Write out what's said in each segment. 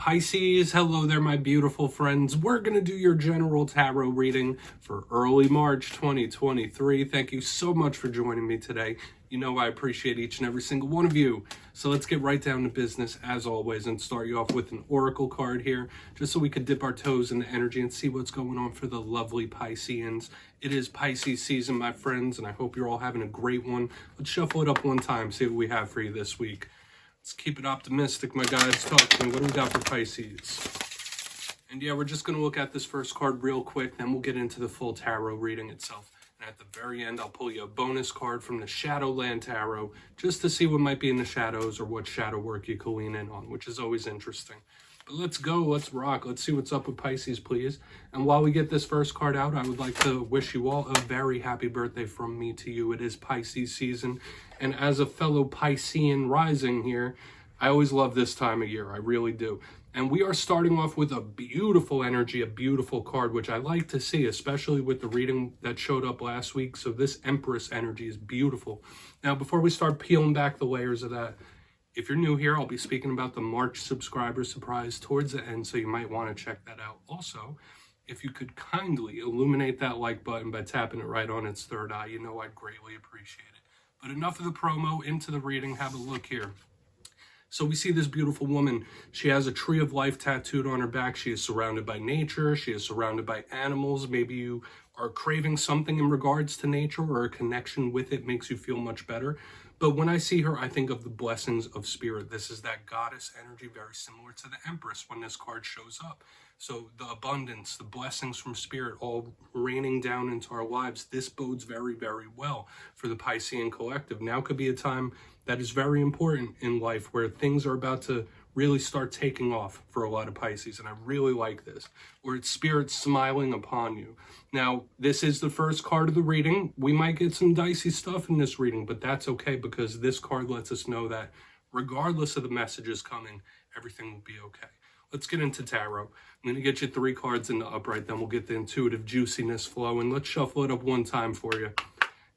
Pisces, hello there, my beautiful friends. We're going to do your general tarot reading for early March 2023. Thank you so much for joining me today. You know I appreciate each and every single one of you. So let's get right down to business as always and start you off with an oracle card here, just so we could dip our toes in the energy and see what's going on for the lovely Pisceans. It is Pisces season, my friends, and I hope you're all having a great one. Let's shuffle it up one time, see what we have for you this week. Let's keep it optimistic, my guys. Talk to me. What do we got for Pisces? And yeah, we're just going to look at this first card real quick, then we'll get into the full tarot reading itself. And at the very end, I'll pull you a bonus card from the Shadowland Tarot, just to see what might be in the shadows or what shadow work you can lean in on, which is always interesting. But let's go. Let's rock. Let's see what's up with Pisces, please. And while we get this first card out, I would like to wish you all a very happy birthday from me to you. It is Pisces season. And as a fellow Piscean rising here, I always love this time of year. I really do. And we are starting off with a beautiful energy, a beautiful card, which I like to see, especially with the reading that showed up last week. So this Empress energy is beautiful. Now, before we start peeling back the layers of that, if you're new here, I'll be speaking about the March subscriber surprise towards the end, so you might want to check that out. Also, if you could kindly illuminate that like button by tapping it right on its third eye, you know I'd greatly appreciate it. But enough of the promo, into the reading. Have a look here. So we see this beautiful woman. She has a tree of life tattooed on her back. She is surrounded by nature. She is surrounded by animals. Maybe you are craving something in regards to nature, or a connection with it makes you feel much better. But when I see her, I think of the blessings of spirit. This is that goddess energy, very similar to the Empress when this card shows up. So the abundance, the blessings from spirit all raining down into our lives. This bodes very, very well for the Piscean collective. Now could be a time that is very important in life, where things are about to really start taking off for a lot of Pisces. And I really like this, where it's spirit smiling upon you. Now, this is the first card of the reading. We might get some dicey stuff in this reading, but that's okay, because this card lets us know that regardless of the messages coming, everything will be okay. Let's get into tarot. I'm going to get you 3 cards in the upright, then we'll get the intuitive juiciness flowing. Let's shuffle it up one time for you.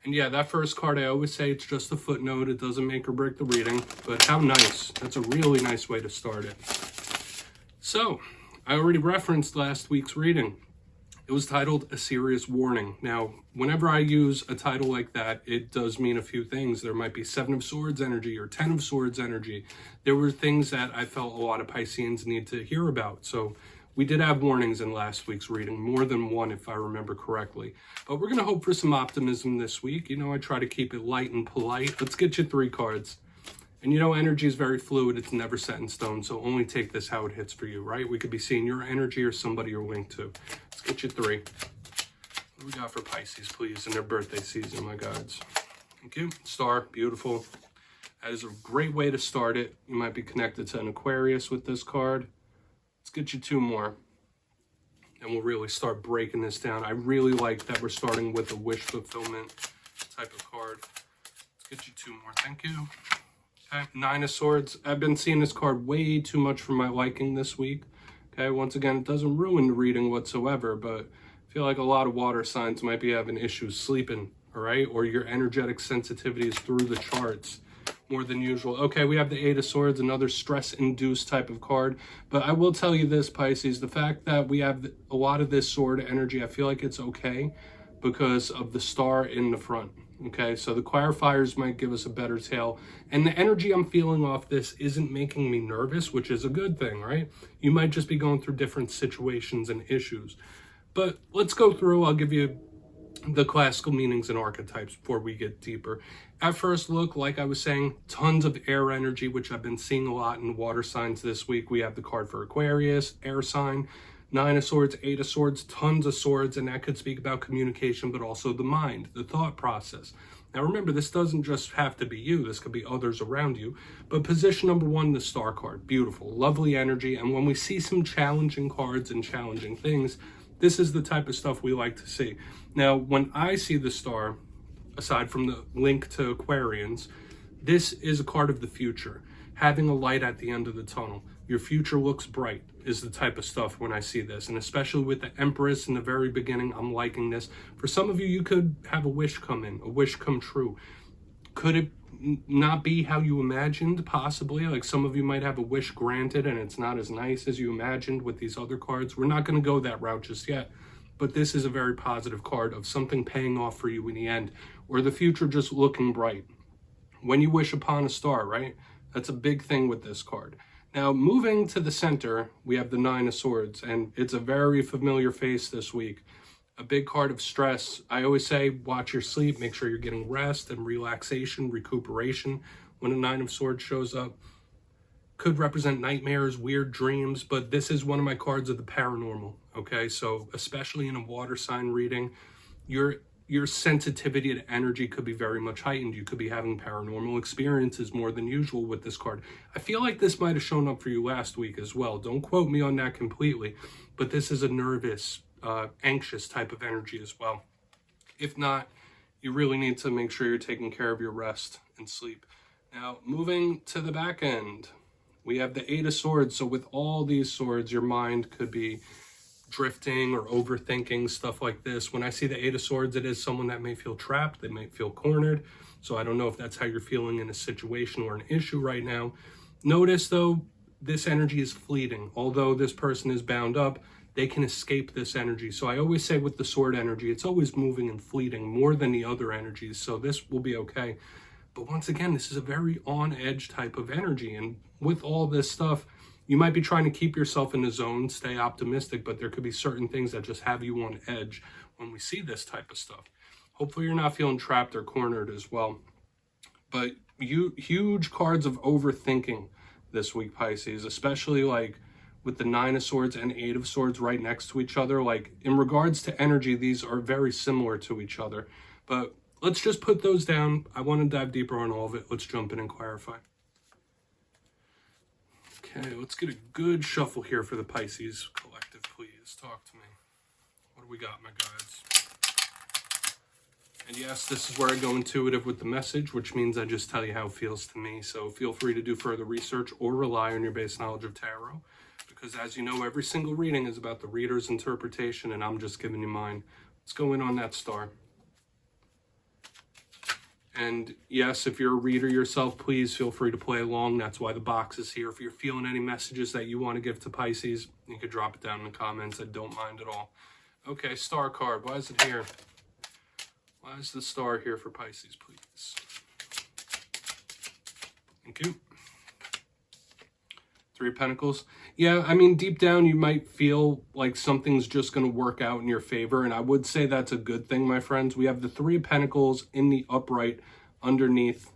And yeah, that first card, I always say it's just a footnote. It doesn't make or break the reading, but how nice. That's a really nice way to start it. So, I already referenced last week's reading. It was titled A Serious Warning. Now, whenever I use a title like that, it does mean a few things. There might be 7 of Swords energy or 10 of Swords energy. There were things that I felt a lot of Pisceans need to hear about. So we did have warnings in last week's reading, more than one if I remember correctly. But we're going to hope for some optimism this week. You know, I try to keep it light and polite. Let's get you 3 cards. And you know, energy is very fluid. It's never set in stone. So only take this how it hits for you, right? We could be seeing your energy or somebody you're linked to. Let's get you 3. What do we got for Pisces, please, in their birthday season, my gods? Thank you. Star, beautiful. That is a great way to start it. You might be connected to an Aquarius with this card. Let's get you 2 more. And we'll really start breaking this down. I really like that we're starting with a wish fulfillment type of card. Let's get you 2 more. Thank you. Okay, 9 of Swords. I've been seeing this card way too much for my liking this week. Okay, once again, it doesn't ruin the reading whatsoever, but I feel like a lot of water signs might be having issues sleeping, all right? Or your energetic sensitivity is through the charts more than usual. Okay, we have the 8 of Swords, another stress-induced type of card. But I will tell you this, Pisces, the fact that we have a lot of this sword energy, I feel like it's okay because of the star in the front. Okay, so the clarifiers might give us a better tale. And the energy I'm feeling off this isn't making me nervous, which is a good thing, right? You might just be going through different situations and issues. But let's go through. I'll give you the classical meanings and archetypes before we get deeper. At first look, like I was saying, tons of air energy, which I've been seeing a lot in water signs this week. We have the card for Aquarius, air sign. 9 of Swords, 8 of Swords, tons of swords, and that could speak about communication, but also the mind, the thought process. Now remember, this doesn't just have to be you, this could be others around you. But position number 1, the star card, beautiful, lovely energy, and when we see some challenging cards and challenging things, this is the type of stuff we like to see. Now, when I see the star, aside from the link to Aquarians, this is a card of the future, having a light at the end of the tunnel. Your future looks bright is the type of stuff when I see this. And especially with the Empress in the very beginning, I'm liking this. For some of you, you could have a wish come in, a wish come true. Could it not be how you imagined? Possibly. Like some of you might have a wish granted and it's not as nice as you imagined with these other cards. We're not going to go that route just yet, but this is a very positive card of something paying off for you in the end, or the future just looking bright. When you wish upon a star, right? That's a big thing with this card. Now, moving to the center, we have the Nine of Swords, and it's a very familiar face this week. A big card of stress. I always say, watch your sleep, make sure you're getting rest and relaxation, recuperation when a Nine of Swords shows up. Could represent nightmares, weird dreams, but this is one of my cards of the paranormal, okay? So especially in a water sign reading, your sensitivity to energy could be very much heightened. You could be having paranormal experiences more than usual with this card. I feel like this might have shown up for you last week as well. Don't quote me on that completely, but this is a nervous, anxious type of energy as well. If not, you really need to make sure you're taking care of your rest and sleep. Now, moving to the back end, we have the Eight of Swords. So with all these swords, your mind could be drifting or overthinking, stuff like this. When I see the Eight of Swords, it is someone that may feel trapped, they may feel cornered. So I don't know if that's how you're feeling in a situation or an issue right now. Notice though, this energy is fleeting. Although this person is bound up, they can escape this energy. So I always say with the sword energy, it's always moving and fleeting more than the other energies. So this will be okay. But once again, this is a very on edge type of energy. And with all this stuff, you might be trying to keep yourself in the zone, stay optimistic, but there could be certain things that just have you on edge when we see this type of stuff. Hopefully you're not feeling trapped or cornered as well. But huge cards of overthinking this week, Pisces, especially like with the Nine of Swords and Eight of Swords right next to each other. Like in regards to energy, these are very similar to each other. But let's just put those down. I want to dive deeper on all of it. Let's jump in and clarify. Okay, let's get a good shuffle here for the Pisces collective, please. Talk to me. What do we got, my guides? And yes, this is where I go intuitive with the message, which means I just tell you how it feels to me. So feel free to do further research or rely on your base knowledge of tarot. Because as you know, every single reading is about the reader's interpretation, and I'm just giving you mine. Let's go in on that star. And yes, if you're a reader yourself, please feel free to play along. That's why the box is here. If you're feeling any messages that you want to give to Pisces, you could drop it down in the comments. I don't mind at all. Okay, star card. Why is it here? Why is the star here for Pisces, please? Thank you. Three of Pentacles. Yeah, I mean, deep down, you might feel like something's just going to work out in your favor. And I would say that's a good thing, my friends. We have the Three of Pentacles in the upright underneath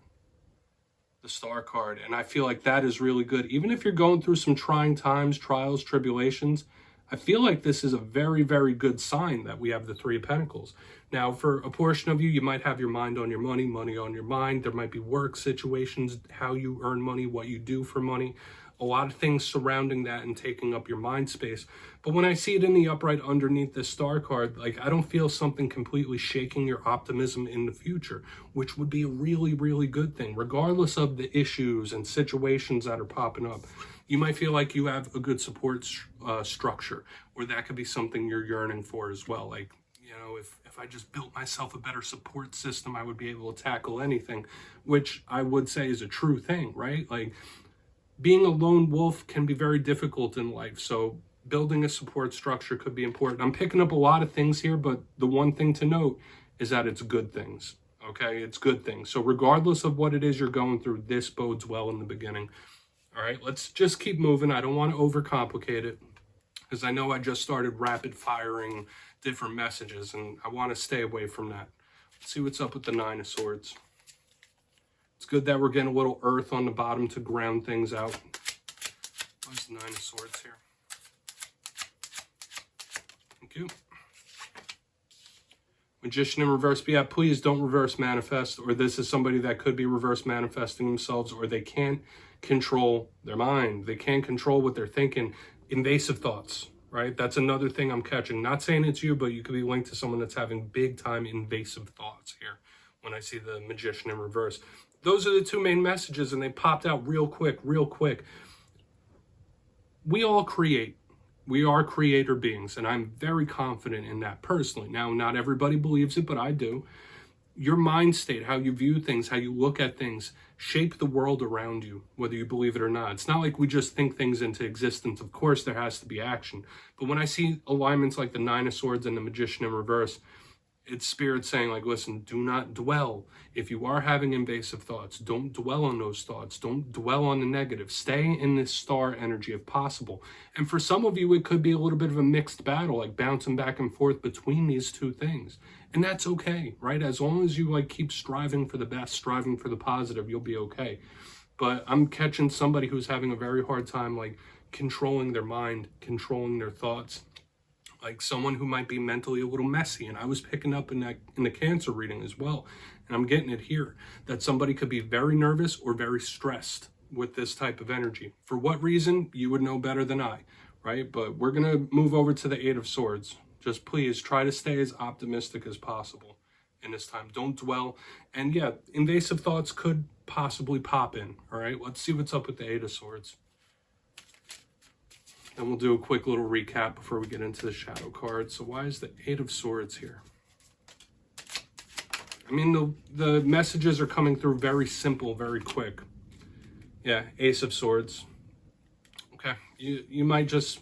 the star card. And I feel like that is really good. Even if you're going through some trying times, trials, tribulations, I feel like this is a very, very good sign that we have the Three of Pentacles. Now, for a portion of you, you might have your mind on your money, money on your mind. There might be work situations, how you earn money, what you do for money. A lot of things surrounding that and taking up your mind space. But when I see it in the upright underneath the star card, like I don't feel something completely shaking your optimism in the future, which would be a really, really good thing, regardless of the issues and situations that are popping up. You might feel like you have a good support structure, or that could be something you're yearning for as well. Like, you know, if I just built myself a better support system, I would be able to tackle anything, which I would say is a true thing, right? Like, being a lone wolf can be very difficult in life, so building a support structure could be important. I'm picking up a lot of things here, but the one thing to note is that it's good things, okay? It's good things. So regardless of what it is you're going through, this bodes well in the beginning. All right, let's just keep moving. I don't want to overcomplicate it, because I know I just started rapid firing different messages, and I want to stay away from that. Let's see what's up with the Nine of Swords. It's good that we're getting a little earth on the bottom to ground things out. Where's the Nine of Swords here? Thank you. Magician in reverse. But yeah, please don't reverse manifest, or this is somebody that could be reverse manifesting themselves, or they can't control their mind. They can't control what they're thinking. Invasive thoughts, right? That's another thing I'm catching. Not saying it's you, but you could be linked to someone that's having big time invasive thoughts here when I see the Magician in reverse. Those are the two main messages, and they popped out real quick. We all create. We are creator beings, and I'm very confident in that personally. Now, not everybody believes it, but I do. your mind state, how you view things, how you look at things, shape the world around you, whether you believe it or not. It's not like we just think things into existence. Of course, there has to be action. But when I see alignments like the Nine of Swords and the Magician in reverse, it's spirit saying, like, listen, do not dwell. If you are having invasive thoughts, don't dwell on those thoughts. Don't dwell on the negative. Stay in this star energy if possible. And for some of you, it could be a little bit of a mixed battle, like bouncing back and forth between these two things. And that's okay, right? As long as you like keep striving for the best, striving for the positive, you'll be okay. But I'm catching somebody who's having a very hard time, like, controlling their mind, controlling their thoughts. Like someone who might be mentally a little messy. And I was picking up in the Cancer reading as well, and I'm getting it here, that somebody could be very nervous or very stressed with this type of energy. For what reason, you would know better than I, right? But we're going to move over to the Eight of Swords. Just please try to stay as optimistic as possible in this time. Don't dwell. And yeah, invasive thoughts could possibly pop in, all right? Let's see what's up with the Eight of Swords. And we'll do a quick little recap before we get into the shadow card. So why is the Eight of Swords here? I mean, the messages are coming through very simple, very quick. Yeah, Ace of Swords. Okay, you might just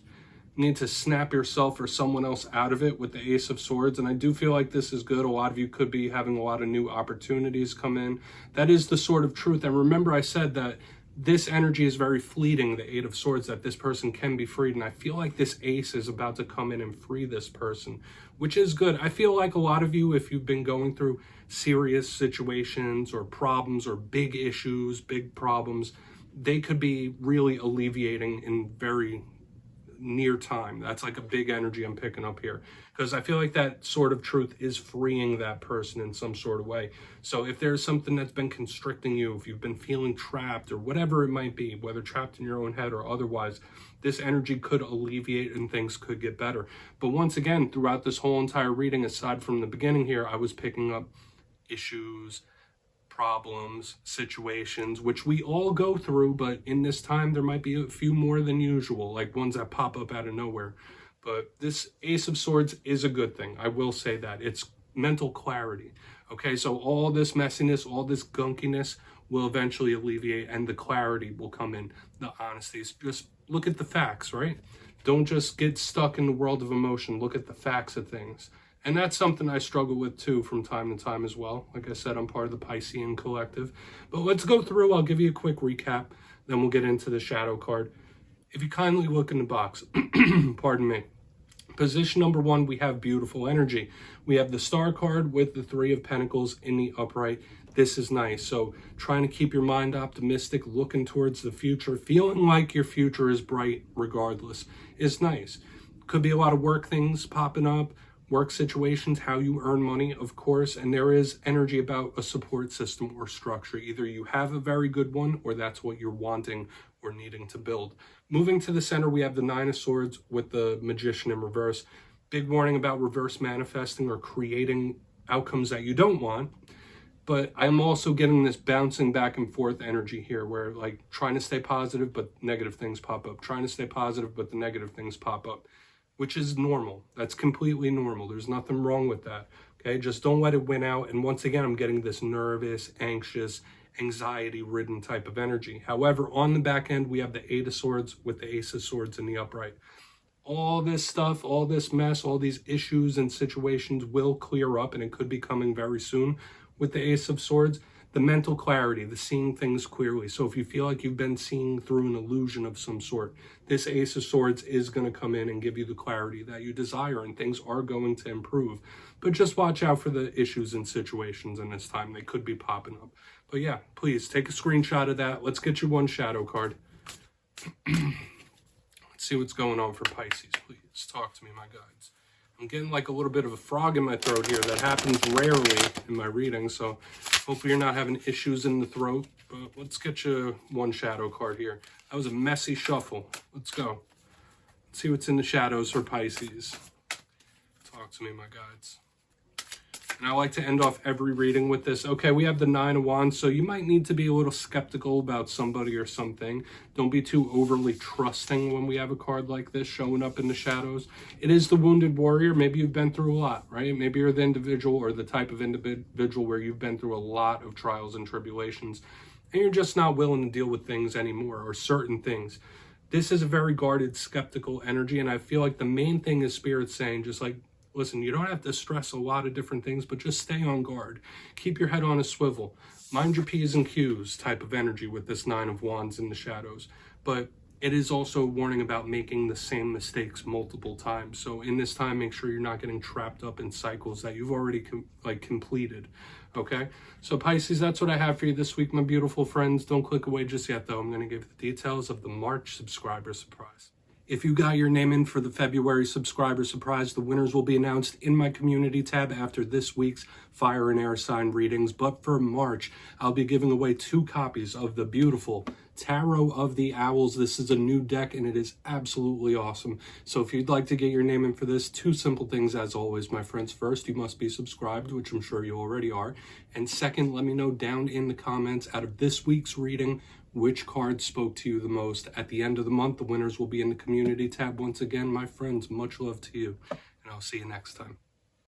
need to snap yourself or someone else out of it with the Ace of Swords. And I do feel like this is good. A lot of you could be having a lot of new opportunities come in. That is the sword of truth. And remember, I said that this energy is very fleeting, the Eight of Swords, that this person can be freed. And I feel like this ace is about to come in and free this person, which is good. I feel like a lot of you, if you've been going through serious situations or problems or big issues, big problems, they could be really alleviating in very near time. That's like a big energy I'm picking up here, because I feel like that sword of truth is freeing that person in some sort of way. So if there's something that's been constricting you, if you've been feeling trapped or whatever it might be, whether trapped in your own head or otherwise, this energy could alleviate and things could get better. But once again, throughout this whole entire reading, aside from the beginning here, I was picking up issues, problems, situations, which we all go through, but in this time there might be a few more than usual, like ones that pop up out of nowhere. But this Ace of Swords is a good thing. I will say that. It's mental clarity. Okay, so all this messiness, all this gunkiness will eventually alleviate, and the clarity will come in, the honesty. Just look at the facts, right? Don't just get stuck in the world of emotion. Look at the facts of things. And that's something I struggle with too from time to time as well. Like I said, I'm part of the Piscean collective. But let's go through. I'll give you a quick recap. Then we'll get into the shadow card. If you kindly look in the box, pardon me. Position number 1, we have beautiful energy. We have the Star card with the Three of Pentacles in the upright. This is nice. So trying to keep your mind optimistic, looking towards the future, feeling like your future is bright regardless is nice. Could be a lot of work things popping up, work situations, how you earn money, of course, and there is energy about a support system or structure. Either you have a very good one or that's what you're wanting or needing to build. Moving to the center, we have the Nine of Swords with the Magician in reverse. Big warning about reverse manifesting or creating outcomes that you don't want. But I'm also getting this bouncing back and forth energy here where, like, trying to stay positive, but negative things pop up. Trying to stay positive, but the negative things pop up, which is normal. That's completely normal. There's nothing wrong with that. Okay, just don't let it win out. And once again, I'm getting this nervous, anxious, anxiety-ridden type of energy. However, on the back end, we have the Eight of Swords with the Ace of Swords in the upright. All this stuff, all this mess, all these issues and situations will clear up, and it could be coming very soon with the Ace of Swords. The mental clarity, the seeing things clearly. So if you feel like you've been seeing through an illusion of some sort, this Ace of Swords is going to come in and give you the clarity that you desire, and things are going to improve. But just watch out for the issues and situations in this time. They could be popping up. But yeah, please take a screenshot of that. Let's get you one shadow card. Let's see what's going on for Pisces, please. Talk to me, my guides. I'm getting like a little bit of a frog in my throat here. That happens rarely in my reading, so hopefully you're not having issues in the throat. But let's get you one shadow card here. That was a messy shuffle. Let's go. Let's see what's in the shadows for Pisces. Talk to me, my guides. And I like to end off every reading with this. Okay, we have the Nine of Wands, so you might need to be a little skeptical about somebody or something. Don't be too overly trusting when we have a card like this showing up in the shadows. It is the Wounded Warrior. Maybe you've been through a lot, right? Maybe you're the individual or the type of individual where you've been through a lot of trials and tribulations, and you're just not willing to deal with things anymore, or certain things. This is a very guarded, skeptical energy, and I feel like the main thing is Spirit saying, just like, listen, you don't have to stress a lot of different things, but just stay on guard. Keep your head on a swivel. Mind your P's and Q's type of energy with this Nine of Wands in the shadows. But it is also a warning about making the same mistakes multiple times. So in this time, make sure you're not getting trapped up in cycles that you've already completed. Okay? So Pisces, that's what I have for you this week, my beautiful friends. Don't click away just yet, though. I'm going to give the details of the March subscriber surprise. If you got your name in for the February subscriber surprise, the winners will be announced in my community tab after this week's fire and air sign readings. But for March, I'll be giving away 2 copies of the beautiful Tarot of the Owls. This is a new deck and it is absolutely awesome. So if you'd like to get your name in for this, 2 simple things as always, my friends. First, you must be subscribed, which I'm sure you already are. And second, let me know down in the comments out of this week's reading, which card spoke to you the most. At the end of the month, the winners will be in the community tab. Once again, my friends, much love to you, and I'll see you next time.